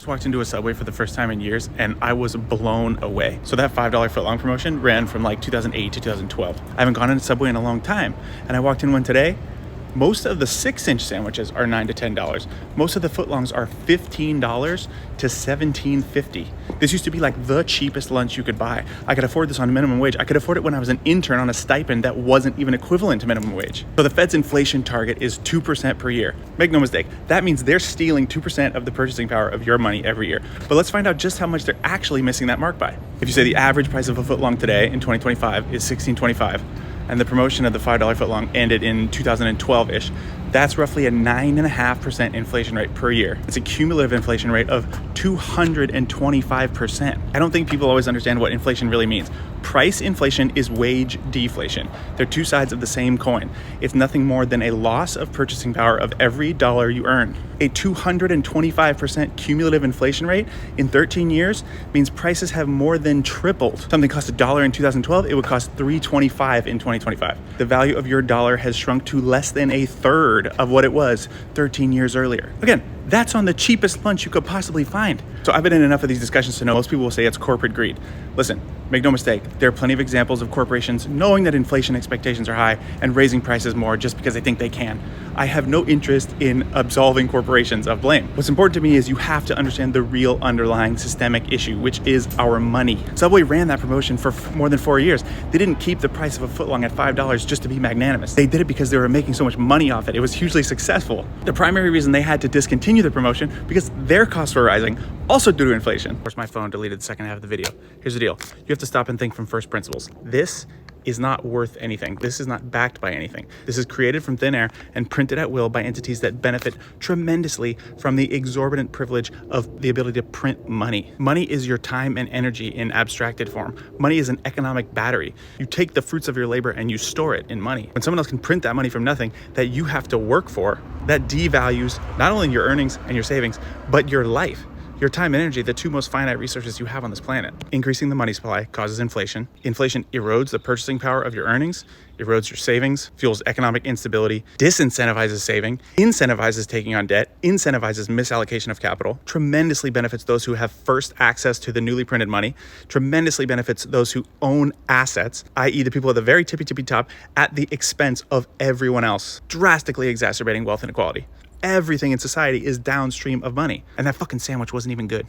just walked into a Subway for the first time in years and I was blown away. So that $5 footlong promotion ran from like 2008 to 2012. I haven't gone into Subway in a long time, and I walked in one today. Most of the 6-inch sandwiches are $9 to $10. Most of the footlongs are $15 to $17.50. This used to be like the cheapest lunch you could buy. I could afford this on minimum wage. I could afford it when I was an intern on a stipend that wasn't even equivalent to minimum wage. So the Fed's inflation target is 2% per year. Make no mistake, that means they're stealing 2% of the purchasing power of your money every year. But let's find out just how much they're actually missing that mark by. If you say the average price of a footlong today in 2025 is $16.25, and the promotion of the $5 footlong ended in 2012-ish, that's roughly a 9.5% inflation rate per year. It's a cumulative inflation rate of 225%. I don't think people always understand what inflation really means. Price inflation is wage deflation. They're two sides of the same coin. It's nothing more than a loss of purchasing power of every dollar you earn. A 225% cumulative inflation rate in 13 years means prices have more than tripled. Something cost $1 in 2012, it would cost $3.25 in 2025. The value of your dollar has shrunk to less than a third of what it was 13 years earlier. Again, that's on the cheapest lunch you could possibly find. So I've been in enough of these discussions to know most people will say it's corporate greed. Listen, make no mistake, there are plenty of examples of corporations knowing that inflation expectations are high and raising prices more just because they think they can. I have no interest in absolving corporations of blame. What's important to me is you have to understand the real underlying systemic issue, which is our money. Subway ran that promotion for more than 4 years. They didn't keep the price of a footlong at $5 just to be magnanimous. They did it because they were making so much money off it. It was hugely successful. The primary reason they had to discontinue the promotion because their costs were rising, also due to inflation. Of course, my phone deleted the second half of the video. Here's the deal. You have to stop and think from first principles. This is not worth anything. This is not backed by anything. This is created from thin air and printed at will by entities that benefit tremendously from the exorbitant privilege of the ability to print money. Money is your time and energy in abstracted form. Money is an economic battery. You take the fruits of your labor and you store it in money. When someone else can print that money from nothing that you have to work for, that devalues not only your earnings and your savings, but your life. Your time and energy, the two most finite resources you have on this planet. Increasing the money supply causes inflation. Inflation erodes the purchasing power of your earnings, erodes your savings, fuels economic instability, disincentivizes saving, incentivizes taking on debt, incentivizes misallocation of capital, tremendously benefits those who have first access to the newly printed money, tremendously benefits those who own assets, i.e. the people at the very tippy top, at the expense of everyone else, drastically exacerbating wealth inequality. Everything in society is downstream of money. And that fucking sandwich wasn't even good.